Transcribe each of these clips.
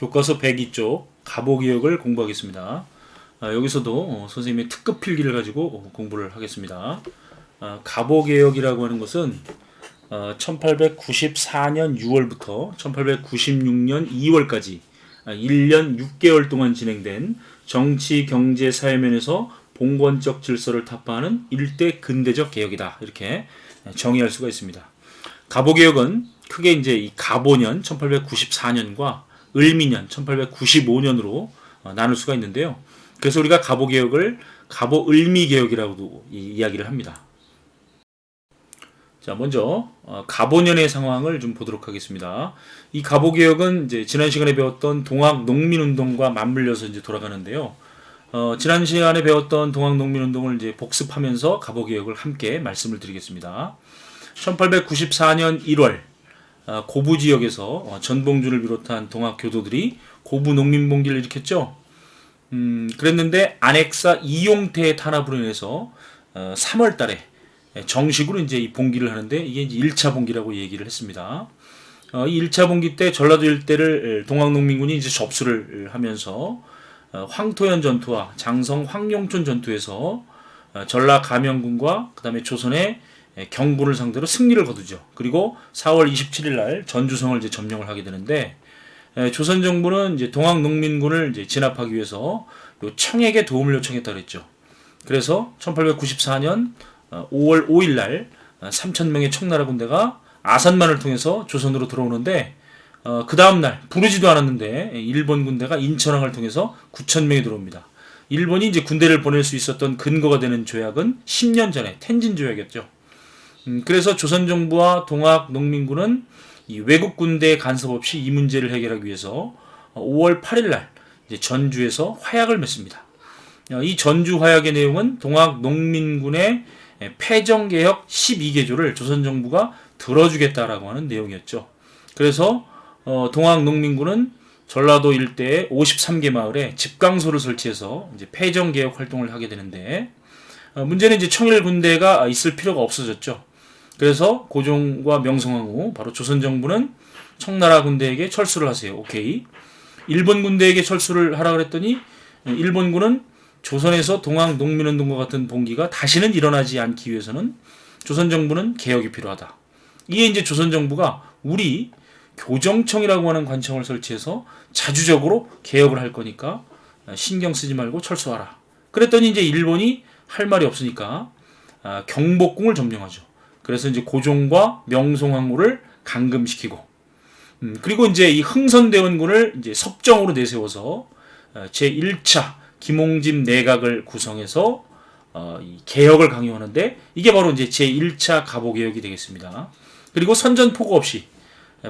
교과서 102쪽 가보개혁을 공부하겠습니다. 여기서도 선생님의 특급 필기를 가지고 공부를 하겠습니다. 가보개혁이라고 하는 것은 1894년 6월부터 1896년 2월까지 1년 6개월 동안 진행된 정치, 경제, 사회면에서 봉건적 질서를 타파하는 일대 근대적 개혁이다. 이렇게 정의할 수가 있습니다. 가보개혁은 크게 이제 이 가보년 1894년과 을미년 1895년으로 나눌 수가 있는데요. 그래서 우리가 가보개혁을 가보을미개혁이라고도 이야기를 합니다. 자, 먼저 가보년의 상황을 좀 보도록 하겠습니다. 이 가보개혁은 이제 지난 시간에 배웠던 동학농민운동과 맞물려서 이제 돌아가는데요. 지난 시간에 배웠던 동학농민운동을 이제 복습하면서 가보개혁을 함께 말씀을 드리겠습니다. 1894년 1월 고부 지역에서 전봉준을 비롯한 동학교도들이 고부 농민봉기를 일으켰죠. 그랬는데 안핵사 이용태의 탄압으로 인해서 3월 달에 정식으로 이제 이 봉기를 하는데 이게 이제 1차 봉기라고 얘기를 했습니다. 이 1차 봉기 때 전라도 일대를 동학농민군이 이제 접수를 하면서 황토현 전투와 장성 황룡촌 전투에서 전라 감영군과 그다음에 조선의 경군을 상대로 승리를 거두죠. 그리고 4월 27일 날 전주성을 이제 점령을 하게 되는데 조선 정부는 이제 동학농민군을 이제 진압하기 위해서 요 청에게 도움을 요청했다 그랬죠. 그래서 1894년 5월 5일 날 3,000명의 청나라 군대가 아산만을 통해서 조선으로 들어오는데 그 다음 날 부르지도 않았는데 일본 군대가 인천항을 통해서 9,000명이 들어옵니다. 일본이 이제 군대를 보낼 수 있었던 근거가 되는 조약은 10년 전에 텐진 조약이었죠. 그래서 조선 정부와 동학농민군은 이 외국 군대 간섭 없이 이 문제를 해결하기 위해서 5월 8일 날 이제 전주에서 화약을 맺습니다. 이 전주 화약의 내용은 동학농민군의 패정개혁 12개조를 조선 정부가 들어주겠다라고 하는 내용이었죠. 그래서 동학농민군은 전라도 일대의 53개 마을에 집강소를 설치해서 이제 패정개혁 활동을 하게 되는데 문제는 이제 청일 군대가 있을 필요가 없어졌죠. 그래서 고종과 명성황 후 바로 조선 정부는 청나라 군대에게 철수를 하세요. 오케이. 일본 군대에게 철수를 하라 그랬더니 일본군은 조선에서 동학농민운동과 같은 봉기가 다시는 일어나지 않기 위해서는 조선 정부는 개혁이 필요하다. 이에 이제 조선 정부가 우리 교정청이라고 하는 관청을 설치해서 자주적으로 개혁을 할 거니까 신경 쓰지 말고 철수하라. 그랬더니 이제 일본이 할 말이 없으니까 경복궁을 점령하죠. 그래서 이제 고종과 명성황후를 감금시키고, 그리고 이제 이 흥선대원군을 이제 섭정으로 내세워서 제 1차 김홍집 내각을 구성해서 이 개혁을 강요하는데 이게 바로 이제 제 1차 가보개혁이 되겠습니다. 그리고 선전포고 없이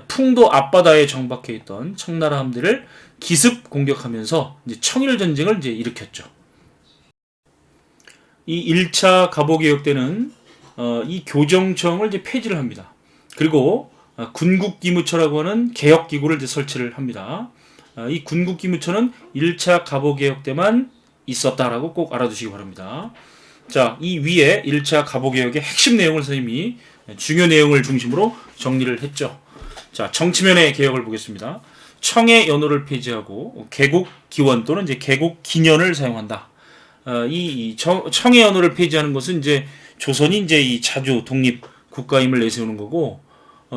풍도 앞바다에 정박해 있던 청나라 함대를 기습 공격하면서 이제 청일 전쟁을 이제 일으켰죠. 이 1차 가보개혁 때는 이 교정청을 이제 폐지를 합니다. 그리고 군국기무처라고 하는 개혁기구를 이제 설치를 합니다. 이 군국기무처는 1차 가보개혁 때만 있었다라고 꼭 알아두시기 바랍니다. 자, 이 위에 1차 가보개혁의 핵심 내용을 선생님이 중요 내용을 중심으로 정리를 했죠. 자, 정치면의 개혁을 보겠습니다. 청의 연호를 폐지하고 개국기원 또는 이제 개국기년을 사용한다. 이 청의 연호를 폐지하는 것은 이제 조선이 이제 이 자주 독립 국가임을 내세우는 거고,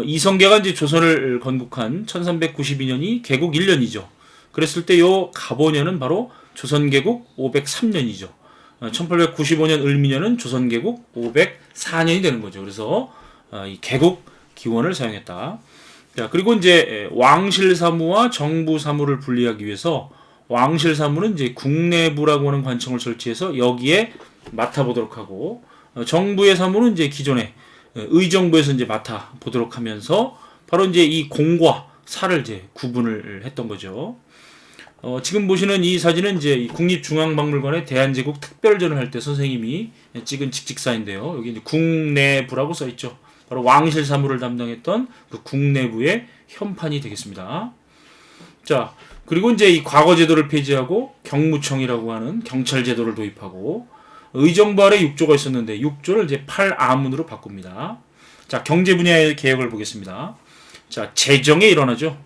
이성계가 이제 조선을 건국한 1392년이 개국 1년이죠. 그랬을 때 요 가보년은 바로 조선 개국 503년이죠. 1895년 을미년은 조선 개국 504년이 되는 거죠. 그래서 이 개국 기원을 사용했다. 자, 그리고 이제 왕실사무와 정부사무를 분리하기 위해서 왕실사무는 이제 국내부라고 하는 관청을 설치해서 여기에 맡아보도록 하고, 정부의 사무는 이제 기존에 의정부에서 이제 맡아보도록 하면서 바로 이제 이 공과 사를 이제 구분을 했던 거죠. 지금 보시는 이 사진은 이제 국립중앙박물관의 대한제국 특별전을 할 때 선생님이 찍은 직직사인데요. 여기 이제 국내부라고 써 있죠. 바로 왕실 사무를 담당했던 그 국내부의 현판이 되겠습니다. 자, 그리고 이제 이 과거제도를 폐지하고 경무청이라고 하는 경찰제도를 도입하고, 의정부 아래 6조가 있었는데 6조를 이제 8아문으로 바꿉니다. 자, 경제 분야의 개혁을 보겠습니다. 자, 재정에 일어나죠.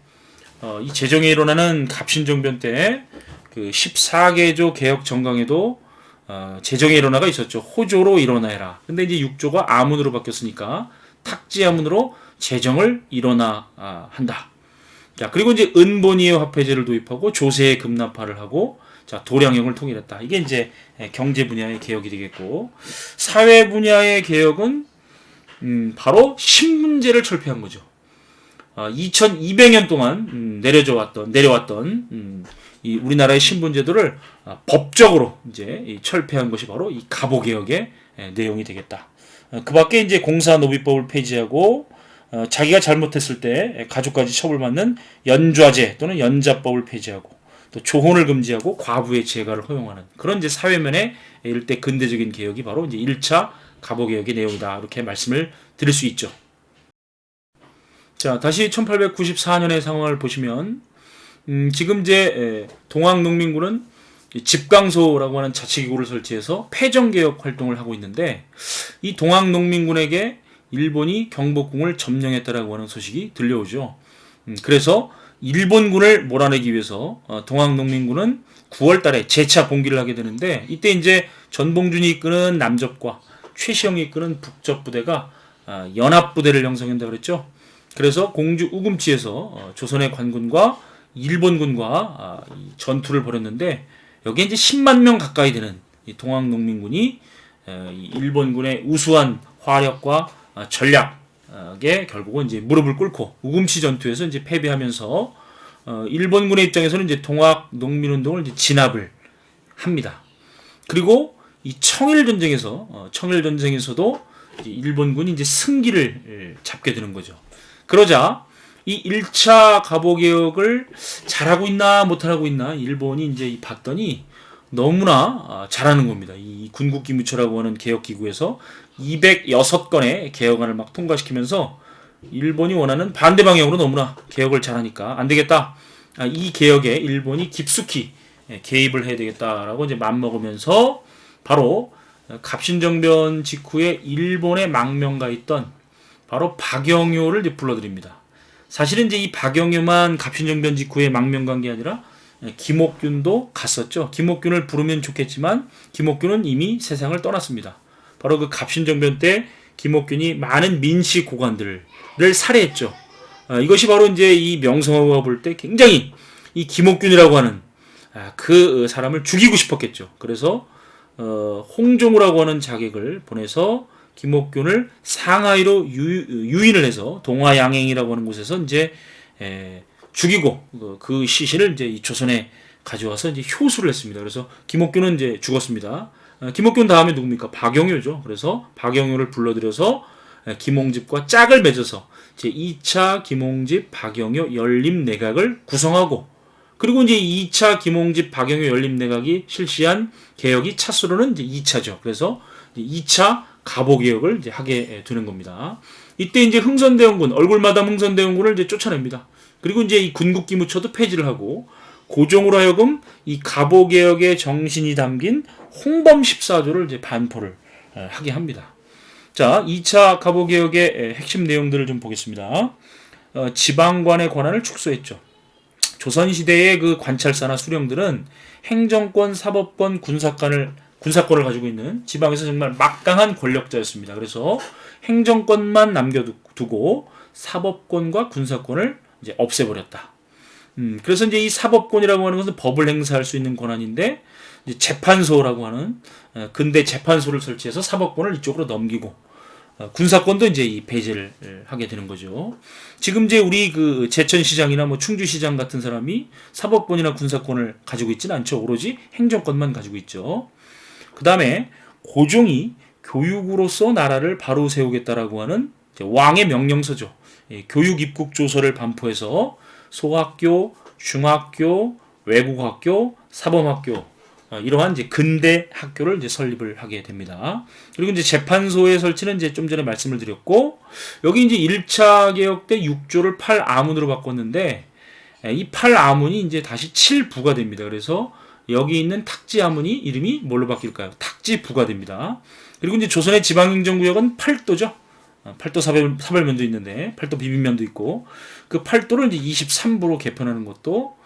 이 제정에 일어나는 갑신정변 때 그 14개조 개혁 정강에도 제정에 일어나가 있었죠. 호조로 일어나해라. 근데 이제 6조가 아문으로 바뀌었으니까 탁지아문으로 제정을 일어나 한다. 자, 그리고 이제 은본위의 화폐제를 도입하고 조세의 급납화를 하고 자, 도량형을 통일했다. 이게 이제 경제 분야의 개혁이 되겠고, 사회 분야의 개혁은 바로 신분제를 철폐한 거죠. 2200년 동안 내려왔던 이 우리나라의 신분제도를 법적으로 이제 철폐한 것이 바로 이 갑오개혁의 내용이 되겠다. 그 밖에 이제 공사노비법을 폐지하고 자기가 잘못했을 때 가족까지 처벌받는 연좌제 또는 연자법을 폐지하고 또 조혼을 금지하고 과부의 재가를 허용하는 그런 이제 사회면의 일대 근대적인 개혁이 바로 이제 1차 갑오개혁의 내용이다. 이렇게 말씀을 드릴 수 있죠. 자, 다시 1894년의 상황을 보시면 지금 이제 동학농민군은 집강소라고 하는 자치기구를 설치해서 패정개혁 활동을 하고 있는데 이 동학농민군에게 일본이 경복궁을 점령했다라고 하는 소식이 들려오죠. 그래서 일본군을 몰아내기 위해서 동학농민군은 9월 달에 재차 봉기를 하게 되는데 이때 이제 전봉준이 이끄는 남접과 최시영이 이끄는 북접 부대가 연합부대를 형성한다고 그랬죠. 그래서 공주 우금치에서 조선의 관군과 일본군과 전투를 벌였는데 여기에 이제 10만 명 가까이 되는 이 동학농민군이 일본군의 우수한 화력과 전략에 결국은 이제 무릎을 꿇고 우금치 전투에서 이제 패배하면서 일본군의 입장에서는 이제 동학농민운동을 이제 진압을 합니다. 그리고 이 청일전쟁에서도 이제 일본군이 이제 승기를 잡게 되는 거죠. 그러자 이 1차 갑오개혁을 잘하고 있나 못하고 있나 일본이 이제 봤더니 너무나 잘하는 겁니다. 이 군국기무처라고 하는 개혁기구에서 206건의 개혁안을 막 통과시키면서 일본이 원하는 반대 방향으로 너무나 개혁을 잘하니까 안 되겠다. 이 개혁에 일본이 깊숙이 개입을 해야 되겠다라고 이제 맘먹으면서 바로 갑신정변 직후에 일본에 망명가 있던 바로 박영효를 이제 불러들입니다. 사실은 이제 이 박영효만 갑신정변 직후에 망명간 게 아니라 김옥균도 갔었죠. 김옥균을 부르면 좋겠지만 김옥균은 이미 세상을 떠났습니다. 바로 그 갑신정변 때 김옥균이 많은 민씨 고관들을 살해했죠. 이것이 바로 이제 이 명성황후가 볼 때 굉장히 이 김옥균이라고 하는 그 사람을 죽이고 싶었겠죠. 그래서 홍종우라고 하는 자객을 보내서 김옥균을 상하이로 유인을 해서 동화양행이라고 하는 곳에서 이제 죽이고 그 시신을 이제 이 조선에 가져와서 이제 효수를 했습니다. 그래서 김옥균은 이제 죽었습니다. 김옥균 다음에 누굽니까? 박영효죠. 그래서 박영효를 불러들여서 김홍집과 짝을 맺어서 제 2차 김홍집 박영효 연립내각을 구성하고 그리고 이제 2차 김홍집 박영효 연립내각이 실시한 개혁이 차수로는 이제 2차죠. 그래서 2차 갑오개혁을 이제 하게 되는 겁니다. 이때 이제 흥선대원군, 얼굴마담 흥선대원군을 이제 쫓아냅니다. 그리고 이제 이 군국기무처도 폐지를 하고 고종으로 하여금 이 갑오개혁의 정신이 담긴 홍범 14조를 이제 반포를 하게 합니다. 자, 2차 갑오개혁의 핵심 내용들을 좀 보겠습니다. 지방관의 권한을 축소했죠. 조선시대의 그 관찰사나 수령들은 행정권, 사법권, 군사권을 가지고 있는 지방에서 정말 막강한 권력자였습니다. 그래서 행정권만 남겨두고 사법권과 군사권을 이제 없애버렸다. 그래서 이제 이 사법권이라고 하는 것은 법을 행사할 수 있는 권한인데 이제 재판소라고 하는 근대 재판소를 설치해서 사법권을 이쪽으로 넘기고 군사권도 이제 이 배제를 하게 되는 거죠. 지금 이제 우리 그 제천시장이나 뭐 충주시장 같은 사람이 사법권이나 군사권을 가지고 있지는 않죠. 오로지 행정권만 가지고 있죠. 그 다음에 고종이 교육으로서 나라를 바로 세우겠다라고 하는 왕의 명령서죠. 교육 입국 조서를 반포해서 소학교, 중학교, 외국학교, 사범학교 이러한 이제 근대 학교를 이제 설립을 하게 됩니다. 그리고 이제 재판소의 설치는 이제 좀 전에 말씀을 드렸고 여기 이제 1차 개혁 때 6조를 8아문으로 바꿨는데 이 8아문이 이제 다시 7부가 됩니다. 그래서 여기 있는 탁지아문이 이름이 뭘로 바뀔까요? 탁지부가 됩니다. 그리고 이제 조선의 지방행정구역은 8도죠. 팔도 사발면도 있는데 팔도 비빔면도 있고 그 팔도를 이제 23부로 개편하는 것도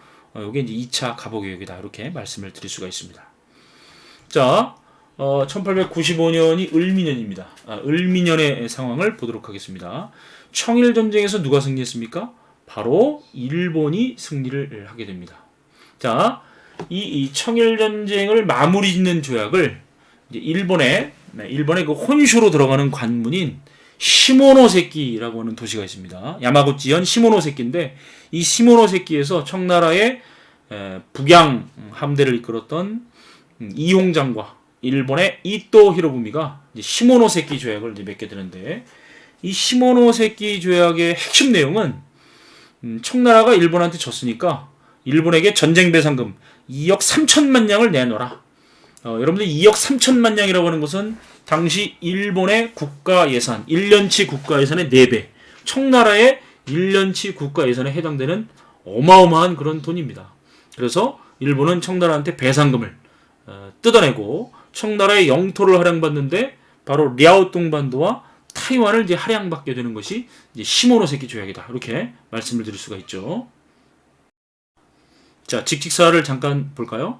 이게 이제 2차 갑오개혁이다 이렇게 말씀을 드릴 수가 있습니다. 자, 1895년이 을미년입니다. 을미년의 상황을 보도록 하겠습니다. 청일전쟁에서 누가 승리했습니까? 바로 일본이 승리를 하게 됩니다. 자, 이 청일전쟁을 마무리 짓는 조약을 이제 일본의 그 혼슈로 들어가는 관문인 시모노세키라고 하는 도시가 있습니다. 야마구치현 시모노세키인데 이 시모노세키에서 청나라의 북양 함대를 이끌었던 이홍장과 일본의 이토 히로부미가 시모노세키 조약을 이제 맺게 되는데 이 시모노세키 조약의 핵심 내용은 청나라가 일본한테 졌으니까 일본에게 전쟁 배상금 2억 3천만 냥을 내놔라. 여러분들 2억 3천만 냥이라고 하는 것은 당시 일본의 국가 예산, 1년치 국가 예산의 4배, 청나라의 1년치 국가 예산에 해당되는 어마어마한 그런 돈입니다. 그래서 일본은 청나라한테 배상금을 뜯어내고 청나라의 영토를 할양받는데 바로 랴오tung 반도와 타이완을 이제 할양받게 되는 것이 이제 시모노세키 조약이다. 이렇게 말씀을 드릴 수가 있죠. 자, 직직사를 잠깐 볼까요?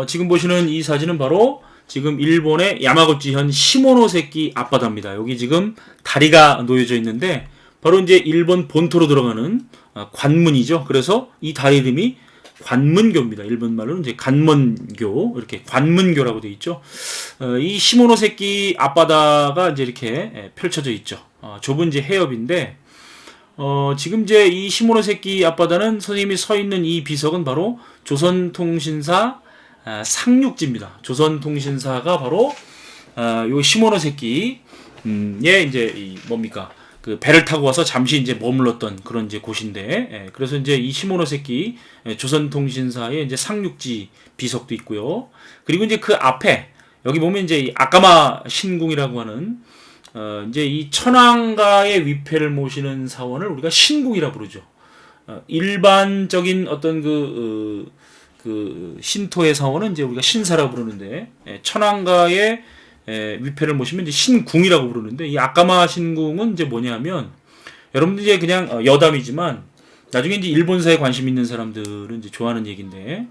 지금 보시는 이 사진은 바로 지금 일본의 야마구치현 시모노세키 앞바다입니다. 여기 지금 다리가 놓여져 있는데 바로 이제 일본 본토로 들어가는 관문이죠. 그래서 이 다리 이름이 관문교입니다. 일본 말로는 이제 관문교, 이렇게 관문교라고 되어 있죠. 이 시모노세키 앞바다가 이제 이렇게 펼쳐져 있죠. 좁은 이제 해협인데, 지금 이제 이 시모노세키 앞바다는 선생님이 서 있는 이 비석은 바로 조선통신사 상륙지입니다. 조선통신사가 바로 요 시모노세키에 이제 이 뭡니까? 그 배를 타고 와서 잠시 이제 머물렀던 그런 이제 곳인데, 그래서 이제 이 시모노세키 조선통신사의 이제 상륙지 비석도 있고요. 그리고 이제 그 앞에 여기 보면 이제 이 아까마 신궁이라고 하는 이제 이 천황가의 위패를 모시는 사원을 우리가 신궁이라 부르죠. 일반적인 어떤 그 신토의 사원은 이제 우리가 신사라 부르는데 천황가의 위패를 모시면 이제 신궁이라고 부르는데 이 아까마 신궁은 이제 뭐냐면 여러분들 이제 그냥 여담이지만 나중에 이제 일본사에 관심 있는 사람들은 이제 좋아하는 얘기인데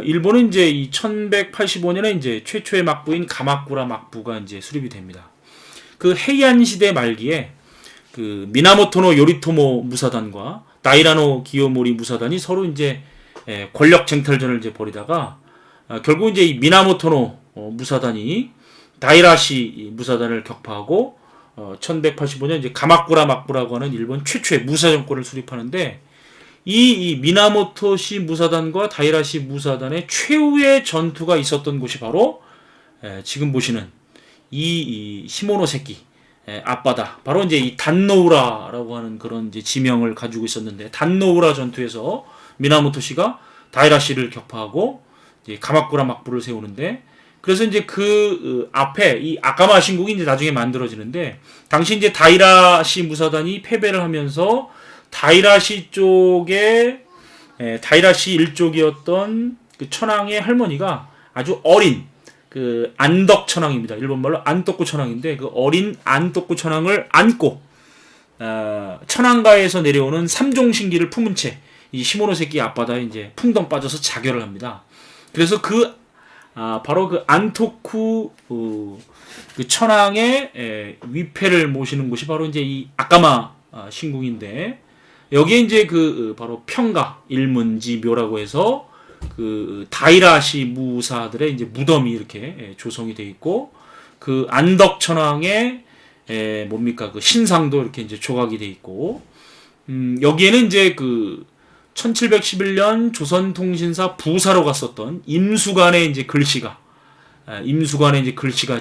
일본은 이제 이 1185년에 이제 최초의 막부인 가마쿠라 막부가 이제 수립이 됩니다. 그 헤이안 시대 말기에 그 미나모토노 요리토모 무사단과 다이라노 기요모리 무사단이 서로 이제 권력 쟁탈전을 이제 벌이다가 결국 이제 이 미나모토노 무사단이 다이라시 무사단을 격파하고 1185년 이제 가마쿠라 막부라고 하는 일본 최초의 무사 정권을 수립하는데 이 미나모토시 무사단과 다이라시 무사단의 최후의 전투가 있었던 곳이 바로 지금 보시는 이 시모노세키 앞바다, 바로 이제 이 단노우라라고 하는 그런 이제 지명을 가지고 있었는데 단노우라 전투에서 미나모토시가 다이라시를 격파하고 이제 가마쿠라 막부를 세우는데, 그래서 이제 그 앞에 이 아까마 신국이 이제 나중에 만들어지는데 당시 이제 다이라시 무사단이 패배를 하면서 다이라시 쪽에 다이라시 일족이었던 그 천황의 할머니가 아주 어린 그 안덕 천황입니다. 일본말로 안토쿠 천황인데 그 어린 안토쿠 천황을 안고 천황가에서 내려오는 삼종신기를 품은 채 이 시모노세키 앞바다에 이제 풍덩 빠져서 자결을 합니다. 그래서 바로 그 안토쿠 그 천황의 위패를 모시는 곳이 바로 이제 이 아까마 신궁인데 여기에 이제 그 바로 평가 일문지 묘라고 해서 그 다이라시 무사들의 이제 무덤이 이렇게 조성이 돼 있고 그 안덕 천황의 뭡니까 그 신상도 이렇게 이제 조각이 돼 있고 여기에는 이제 그 1711년 조선통신사 부사로 갔었던 임수관의 이제 글씨가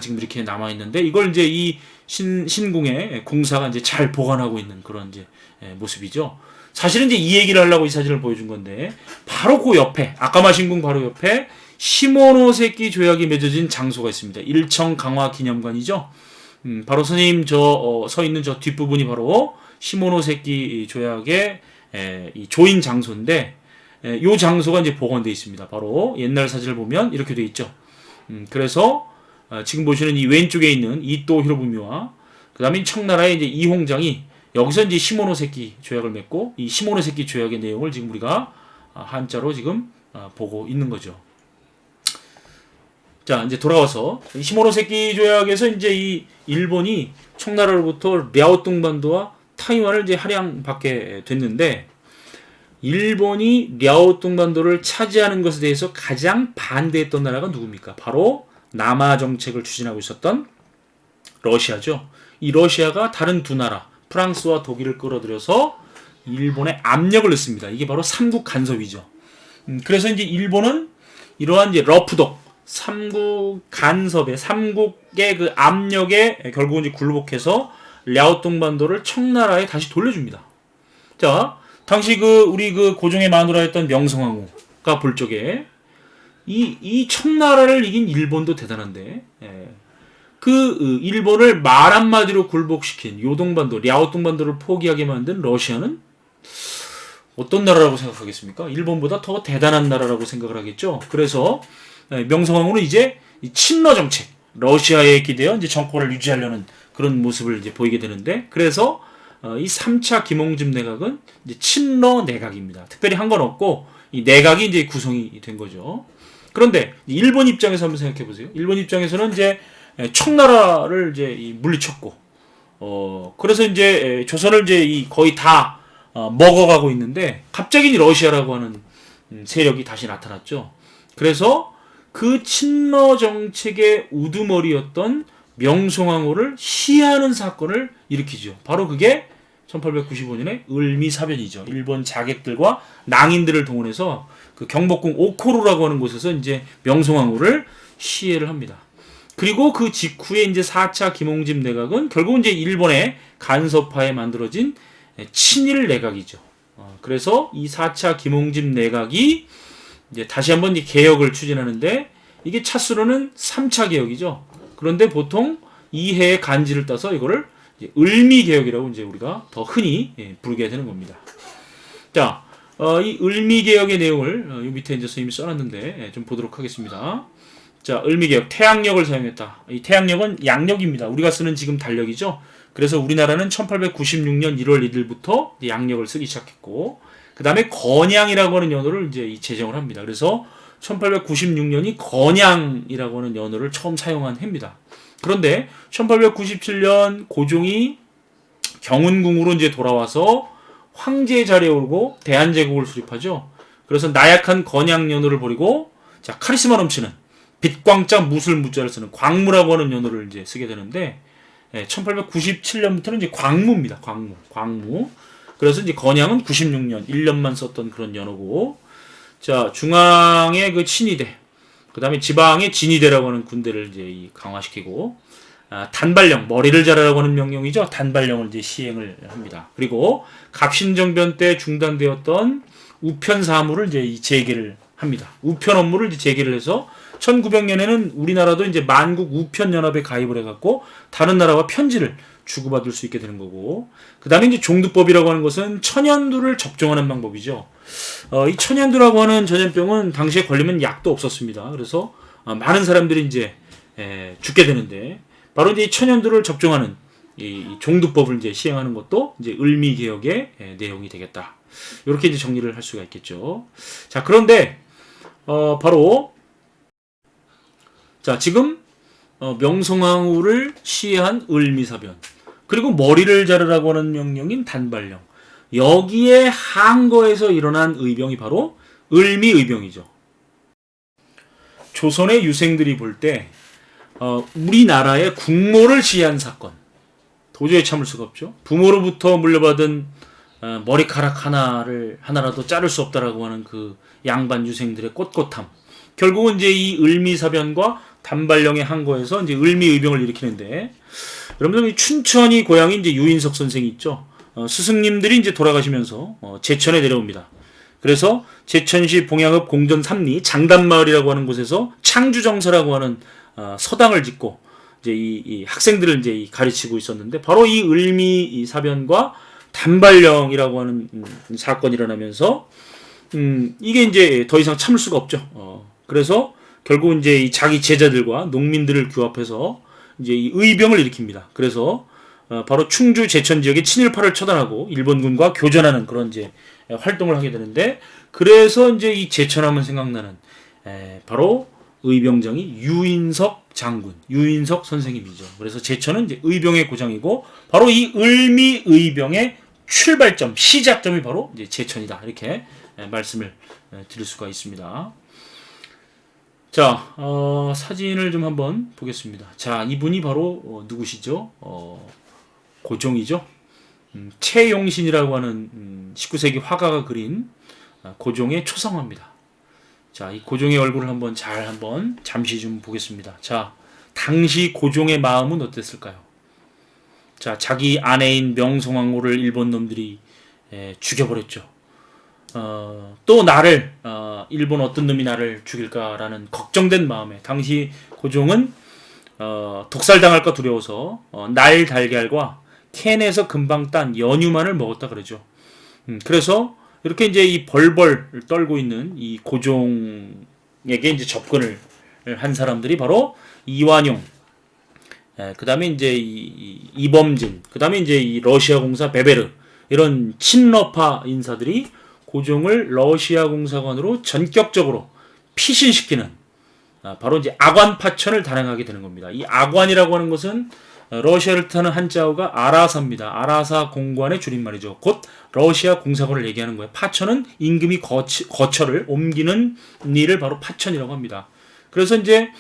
지금 이렇게 남아 있는데 이걸 이제 이 신궁의 공사가 이제 잘 보관하고 있는 그런 이제 모습이죠. 사실은 이제 이 얘기를 하려고 이 사진을 보여준 건데 바로 그 옆에 아까마 신궁 바로 옆에 시모노세키 조약이 맺어진 장소가 있습니다. 일청 강화 기념관이죠. 바로 선생님 서 있는 저 뒷부분이 바로 시모노세키 조약의 이 조인 장소인데 이 장소가 이제 복원되어 있습니다. 바로 옛날 사진을 보면 이렇게 되어 있죠. 그래서 지금 보시는 이 왼쪽에 있는 이토 히로부미와 그다음에 청나라의 이제 이홍장이 여기서 이제 시모노세키 조약을 맺고 이 시모노세키 조약의 내용을 지금 우리가 한자로 지금 보고 있는 거죠. 자, 이제 돌아와서 시모노세키 조약에서 이제 이 일본이 청나라로부터 랴오뚱반도와 타이완을 이제 할양받게 됐는데 일본이 랴오뚱반도를 차지하는 것에 대해서 가장 반대했던 나라가 누굽니까? 바로 남하 정책을 추진하고 있었던 러시아죠. 이 러시아가 다른 두 나라 프랑스와 독일을 끌어들여서 일본에 압력을 넣습니다. 이게 바로 삼국 간섭이죠. 그래서 이제 일본은 이러한 이제 러프독 삼국 간섭의 삼국의 그 압력에 결국은 이제 굴복해서 랴오뚱반도를 청나라에 다시 돌려줍니다. 자, 당시 우리 고종의 마누라였던 명성황후가 볼 적에 이 청나라를 이긴 일본도 대단한데 일본을 말 한마디로 굴복시킨 요동반도, 랴오뚱반도를 포기하게 만든 러시아는 어떤 나라라고 생각하겠습니까? 일본보다 더 대단한 나라라고 생각을 하겠죠. 그래서 명성황후는 이제 친러 정책, 러시아에 기대어 이제 정권을 유지하려는 그런 모습을 이제 보이게 되는데, 그래서 이 3차 김홍집 내각은 이제 친러 내각입니다. 특별히 한 건 없고 이 내각이 이제 구성이 된 거죠. 그런데 일본 입장에서 한번 생각해 보세요. 일본 입장에서는 이제 청나라를 이제 물리쳤고, 그래서 이제 조선을 이제 거의 다 먹어가고 있는데 갑자기 러시아라고 하는 세력이 다시 나타났죠. 그래서 그 친러 정책의 우두머리였던 명성황후를 시해하는 사건을 일으키죠. 바로 그게 1895년에 을미사변이죠. 일본 자객들과 낭인들을 동원해서 그 경복궁 오코루라고 하는 곳에서 이제 명성황후를 시해를 합니다. 그리고 그 직후에 이제 4차 김홍집 내각은 결국 이제 일본의 간섭하에 만들어진 친일 내각이죠. 그래서 이 4차 김홍집 내각이 이제 다시 한번 이 개혁을 추진하는데 이게 차수로는 3차 개혁이죠. 그런데 보통 이해의 간지를 따서 이거를 이제 을미개혁이라고 이제 우리가 더 흔히 부르게 되는 겁니다. 자, 이 을미개혁의 내용을 이 밑에 이제 선생님이 써놨는데 좀 보도록 하겠습니다. 자, 을미개혁 태양력을 사용했다. 이 태양력은 양력입니다. 우리가 쓰는 지금 달력이죠. 그래서 우리나라는 1896년 1월 1일부터 양력을 쓰기 시작했고, 그 다음에 건양이라고 하는 연호를 이제 제정을 합니다. 그래서 1896년이 건양이라고 하는 연호를 처음 사용한 해입니다. 그런데 1897년 고종이 경운궁으로 이제 돌아와서 황제 자리에 오르고 대한제국을 수립하죠. 그래서 나약한 건양 연호를 버리고 자, 카리스마 넘치는 빛광자 무술 무자를 쓰는 광무라고 하는 연호를 이제 쓰게 되는데 1897년부터는 이제 광무입니다. 광무. 그래서 이제 건양은 96년 1년만 썼던 그런 연호고, 자, 중앙의 그 친위대, 그 다음에 지방의 진위대라고 하는 군대를 이제 강화시키고, 단발령, 머리를 자르라고 하는 명령이죠. 단발령을 이제 시행을 합니다. 그리고 갑신정변 때 중단되었던 우편 사무를 이제 재개를 합니다. 우편 업무를 이제 재개를 해서 1900년에는 우리나라도 이제 만국 우편연합에 가입을 해갖고 다른 나라와 편지를 주고받을 수 있게 되는 거고, 그 다음에 이제 종두법이라고 하는 것은 천연두를 접종하는 방법이죠. 이 천연두라고 하는 전염병은 당시에 걸리면 약도 없었습니다. 그래서 많은 사람들이 이제 죽게 되는데, 바로 이제 이 천연두를 접종하는 이 종두법을 이제 시행하는 것도 이제 을미개혁의 내용이 되겠다. 이렇게 이제 정리를 할 수가 있겠죠. 자, 그런데 바로 자, 지금 명성황후를 시해한 을미사변, 그리고 머리를 자르라고 하는 명령인 단발령, 여기에 항거에서 일어난 의병이 바로 을미의병이죠. 조선의 유생들이 볼 때 우리나라의 국모를 시해한 사건 도저히 참을 수가 없죠. 부모로부터 물려받은 머리카락 하나라도 자를 수 없다라고 하는 그 양반 유생들의 꼿꼿함, 결국은 이제 이 을미사변과 단발령의 항거에서 이제 을미의병을 일으키는데, 여러분들 춘천이 고향이 이제 유인석 선생이 있죠. 스승님들이 이제 돌아가시면서 제천에 내려옵니다. 그래서 제천시 봉양읍 공전 3리 장단마을이라고 하는 곳에서 창주정서라고 하는 서당을 짓고 이제 이 학생들을 이제 가르치고 있었는데, 바로 이 을미 사변과 단발령이라고 하는 사건이 일어나면서 이게 이제 더 이상 참을 수가 없죠. 그래서 결국 이제 이 자기 제자들과 농민들을 규합해서 이제 이 의병을 일으킵니다. 그래서 바로 충주 제천 지역의 친일파를 처단하고 일본군과 교전하는 그런 이제 활동을 하게 되는데, 그래서 이제 이 제천하면 생각나는 바로 의병장이 유인석 장군, 유인석 선생님이죠. 그래서 제천은 이제 의병의 고장이고, 바로 이 을미 의병의 출발점, 시작점이 바로 이제 제천이다. 이렇게 말씀을 드릴 수가 있습니다. 자, 사진을 좀 한번 보겠습니다. 자, 이분이 바로 누구시죠? 고종이죠. 최용신이라고 하는 19세기 화가가 그린 고종의 초상화입니다. 자, 이 고종의 얼굴을 한번 잠시 좀 보겠습니다. 자, 당시 고종의 마음은 어땠을까요? 자, 자기 아내인 명성황후를 일본 놈들이 죽여버렸죠. 또 나를 일본 어떤 놈이 나를 죽일까라는 걱정된 마음에 당시 고종은 독살당할까 두려워서 날 달걀과 캔에서 금방 딴 연유만을 먹었다 그러죠. 그래서 이렇게 이제 이 벌벌 떨고 있는 이 고종에게 이제 접근을 한 사람들이 바로 이완용, 그 다음에 이제 이범진, 그 다음에 이제 이 러시아 공사 베베르, 이런 친러파 인사들이 고종을 러시아 공사관으로 전격적으로 피신시키는 바로 이제 아관 파천을 단행하게 되는 겁니다. 이 아관이라고 하는 것은 러시아를 뜻하는 한자어가 아라사입니다. 아라사 공관의 줄임말이죠. 곧 러시아 공사관을 얘기하는 거예요. 파천은 임금이 거처를 옮기는 일을 바로 파천이라고 합니다. 그래서 이제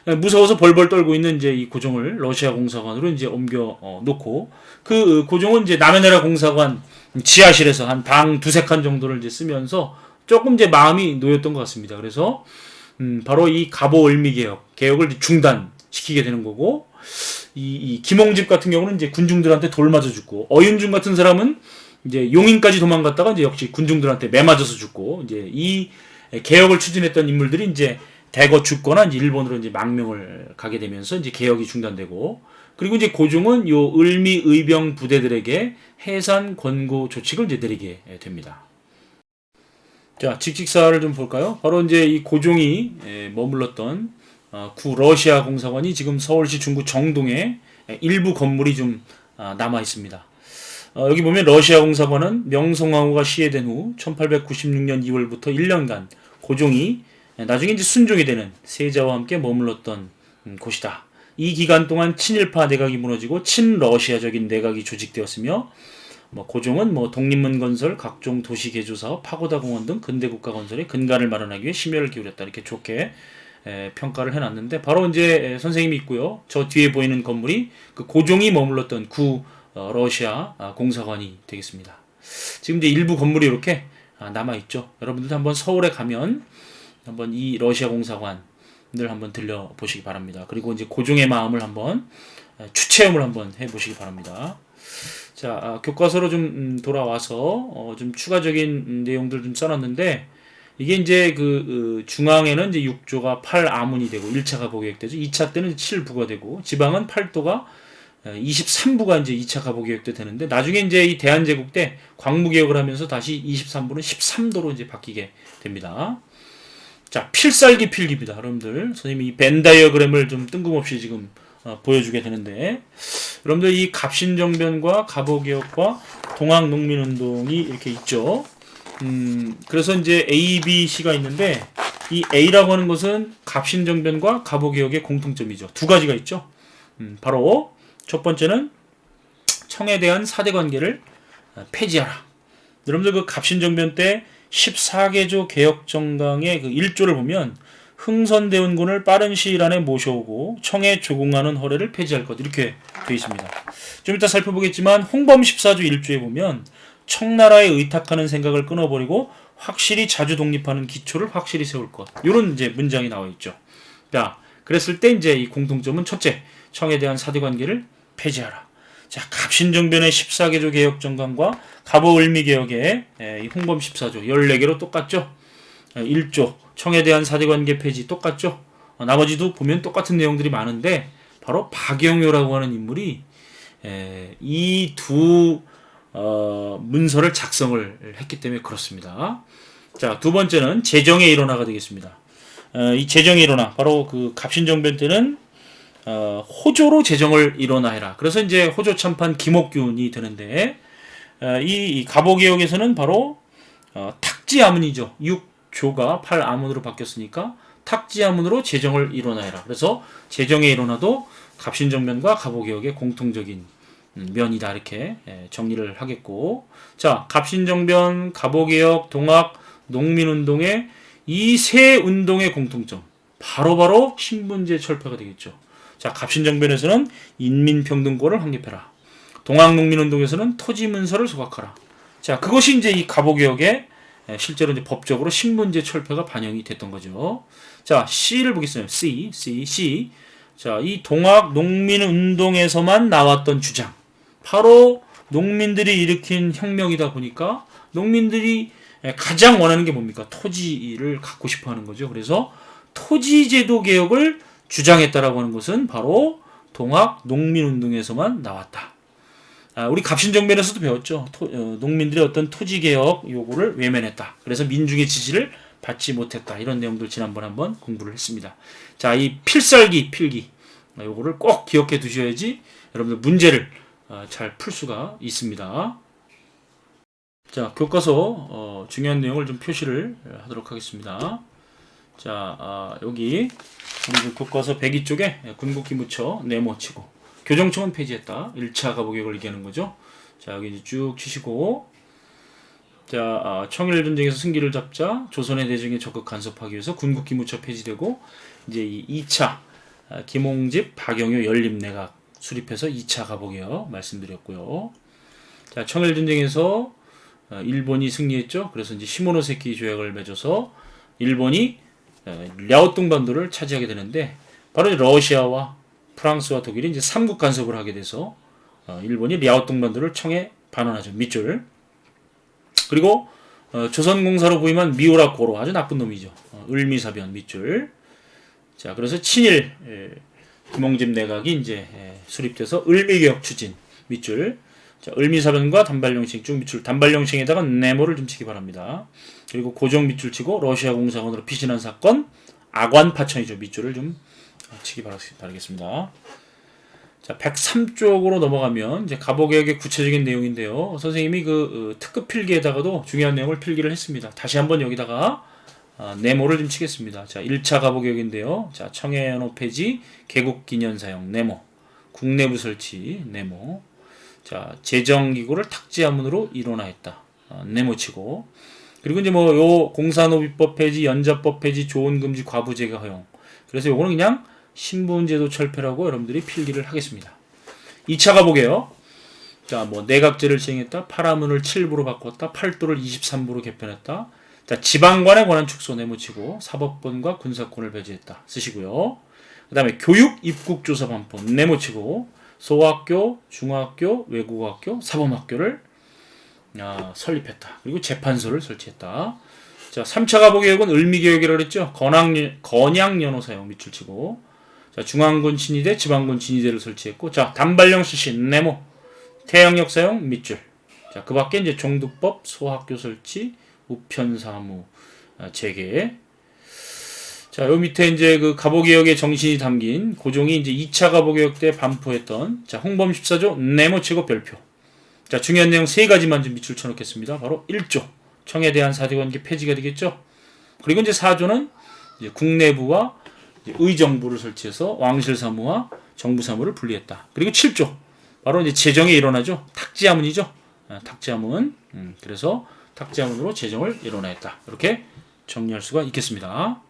무서워서 벌벌 떨고 있는 이제 이 고종을 러시아 공사관으로 이제 옮겨 놓고, 그 고종은 이제 남해나라 공사관 지하실에서 한 방 두세 칸 정도를 이제 쓰면서 조금 이제 마음이 놓였던 것 같습니다. 그래서 바로 이 갑오을미 개혁을 중단시키게 되는 거고, 이 김홍집 같은 경우는 이제 군중들한테 돌 맞아 죽고, 어윤중 같은 사람은 이제 용인까지 도망갔다가 이제 역시 군중들한테 매 맞아서 죽고, 이제 이 개혁을 추진했던 인물들이 이제 대거 죽거나 이제 일본으로 이제 망명을 가게 되면서 이제 개혁이 중단되고, 그리고 이제 고종은 요 을미 의병 부대들에게 해산 권고 조칙을 이제 내리게 됩니다. 자, 직직사를 좀 볼까요? 바로 이제 이 고종이 머물렀던 구 러시아 공사관이 지금 서울시 중구 정동에 일부 건물이 좀 남아 있습니다. 여기 보면 러시아 공사관은 명성황후가 시해된 후 1896년 2월부터 1년간 고종이 나중에 이제 순종이 되는 세자와 함께 머물렀던 곳이다. 이 기간 동안 친일파 내각이 무너지고 친러시아적인 내각이 조직되었으며, 고종은 독립문 건설, 각종 도시 개조 사업, 파고다 공원 등 근대 국가 건설에 근간을 마련하기 위해 심혈을 기울였다. 이렇게 좋게 평가를 해놨는데, 바로 이제 선생님이 있고요. 저 뒤에 보이는 건물이 그 고종이 머물렀던 구 러시아 공사관이 되겠습니다. 지금 이제 일부 건물이 이렇게 남아 있죠. 여러분들도 한번 서울에 가면 한번 이 러시아 공사관을 한번 들려 보시기 바랍니다. 그리고 이제 고종의 마음을 한번 추체험을 한번 해 보시기 바랍니다. 자, 교과서로 좀 돌아와서 좀 추가적인 내용들 좀 써놨는데, 이게 이제 중앙에는 이제 6조가 8아문이 되고 1차 가보계획되죠. 2차 때는 7부가 되고, 지방은 8도가 23부가 이제 2차 가보계획 때 되는데, 나중에 이제 이 대한제국 때 광무개혁을 하면서 다시 23부는 13도로 이제 바뀌게 됩니다. 자, 필살기 필기입니다. 여러분들, 선생님이 이 벤 다이어그램을 좀 뜬금없이 지금 보여주게 되는데, 여러분들 이 갑신정변과 갑오개혁과 동학농민운동이 이렇게 있죠. 그래서 이제 A, B, C가 있는데, 이 A라고 하는 것은 갑신정변과 갑오개혁의 공통점이죠. 두 가지가 있죠. 바로 첫 번째는 청에 대한 사대관계를 폐지하라. 여러분들 그 갑신정변 때 14개조 개혁정강의 그 1조를 보면, 흥선대원군을 빠른 시일 안에 모셔오고 청에 조공하는 허례를 폐지할 것, 이렇게 되어 있습니다. 좀 이따 살펴보겠지만 홍범 14조 1조에 보면 청나라에 의탁하는 생각을 끊어버리고 확실히 자주 독립하는 기초를 확실히 세울 것, 이런 이제 문장이 나와 있죠. 자, 그랬을 때 이제 이 공통점은 첫째, 청에 대한 사대관계를 폐지하라. 자, 갑신정변의 14개조 개혁정강과 갑오을미개혁의 이 홍범 14조 14개로 똑같죠. 1조 청에 대한 사대관계 폐지 똑같죠. 나머지도 보면 똑같은 내용들이 많은데, 바로 박영효라고 하는 인물이 이 두 문서를 작성을 했기 때문에 그렇습니다. 자, 두 번째는 재정의 일원화가 되겠습니다. 이 재정의 일원화, 바로 그 갑신정변 때는 호조로 재정을 일어나해라. 그래서 이제 호조 참판 김옥균이 되는데 이 가보개혁에서는 바로 탁지아문이죠. 6조가 8아문으로 바뀌었으니까 탁지아문으로 재정을 일어나해라. 그래서 재정의 일어나도 갑신정변과 가보개혁의 공통적인 면이다 이렇게 정리를 하겠고, 자 갑신정변, 가보개혁, 동학, 농민운동의 이 세 운동의 공통점 바로 신분제 철폐가 되겠죠. 자 갑신정변에서는 인민평등권을 확립해라. 동학농민운동에서는 토지문서를 소각하라. 자 그것이 이제 이 가보개혁의 실제로 이제 법적으로 신분제 철폐가 반영이 됐던 거죠. 자 C를 보겠습니다. C. 자 이 동학농민운동에서만 나왔던 주장, 바로 농민들이 일으킨 혁명이다 보니까 농민들이 가장 원하는 게 뭡니까? 토지를 갖고 싶어 하는 거죠. 그래서 토지제도 개혁을 주장했다라고 하는 것은 바로 동학농민운동에서만 나왔다. 우리 갑신정변에서도 배웠죠. 농민들의 어떤 토지개혁 요구를 외면했다. 그래서 민중의 지지를 받지 못했다. 이런 내용들 지난번에 한번 공부를 했습니다. 자, 이 필기 요거를 꼭 기억해 두셔야지 여러분들 문제를 잘 풀 수가 있습니다. 자, 교과서 중요한 내용을 좀 표시를 하도록 하겠습니다. 자, 여기 우리 교과서 102쪽에 군국기무처 네모치고 교정청은 폐지했다. 1차 가보개혁을 얘기하는 거죠. 자, 여기 이제 쭉 치시고, 자, 청일전쟁에서 승기를 잡자 조선의 대정에 적극 간섭하기 위해서 군국기무처 폐지되고, 이제 이 2차 김홍집, 박영효 연립내각 수립해서 2차 가보개혁 말씀드렸고요. 자, 청일전쟁에서 일본이 승리했죠. 그래서 이제 시모노세키 조약을 맺어서 일본이 랴오뚱 반도를 차지하게 되는데, 바로 러시아와 프랑스와 독일이 이제 삼국 간섭을 하게 돼서 일본이 랴오뚱 반도를 청에 반환하죠. 밑줄. 그리고 조선공사로 부임한 미우라 고로, 아주 나쁜 놈이죠. 을미사변 밑줄. 자, 그래서 친일 김홍집 내각이 이제 수립돼서 을미개혁 추진 밑줄. 자, 을미사변과 단발령칭 쭉 밑줄. 단발령칭에다가 네모를 좀 치기 바랍니다. 그리고 고정 밑줄 치고 러시아 공사관으로 피신한 사건 악완 파천이죠. 밑줄을 좀 치기 바라겠습니다. 자, 103쪽으로 넘어가면 이제 가보개혁의 구체적인 내용인데요. 선생님이 그 특급 필기에다가도 중요한 내용을 필기를 했습니다. 다시 한번 여기다가 네모를 좀 치겠습니다. 자, 1차 가보개혁인데요. 자, 청해연호 폐지, 개국기념 사용 네모, 국내부 설치 네모. 자, 재정기구를 탁지하문으로 일원화했다. 네모 치고. 그리고 이제 뭐 요 공사노비법 폐지, 연자법 폐지, 조언금지, 과부제가 허용. 그래서 요거는 그냥 신분제도 철폐라고 여러분들이 필기를 하겠습니다. 2차 가보게요. 자, 뭐 내각제를 시행했다. 8아문을 7부로 바꿨다. 8도를 23부로 개편했다. 자, 지방관에 관한 축소 네모치고 사법권과 군사권을 배제했다. 쓰시고요. 그 다음에 교육 입국조사 반포 네모치고 소학교, 중학교, 외국어학교, 사범학교를 설립했다. 그리고 재판소를 설치했다. 자, 3차 가보개혁은 을미개혁이라고 그랬죠. 건양연호 사용 밑줄 치고, 자, 중앙군 친위대, 지방군 친위대를 설치했고, 자, 단발령 실신 네모, 태양역 사용 밑줄. 자, 그 밖에 이제 종두법, 소학교 설치, 우편사무 재개. 자, 요 밑에 이제 그 가보개혁의 정신이 담긴 고종이 이제 2차 가보개혁 때 반포했던, 자, 홍범 14조 네모 치고 별표. 자, 중요한 내용 3가지만 좀 밑줄 쳐놓겠습니다. 바로 1조. 청에 대한 사대관계 폐지가 되겠죠. 그리고 이제 4조는 이제 국내부와 이제 의정부를 설치해서 왕실사무와 정부사무를 분리했다. 그리고 7조. 바로 이제 재정이 일어나죠. 탁지하문이죠. 탁지하문. 그래서 탁지하문으로 재정을 일어나했다. 이렇게 정리할 수가 있겠습니다.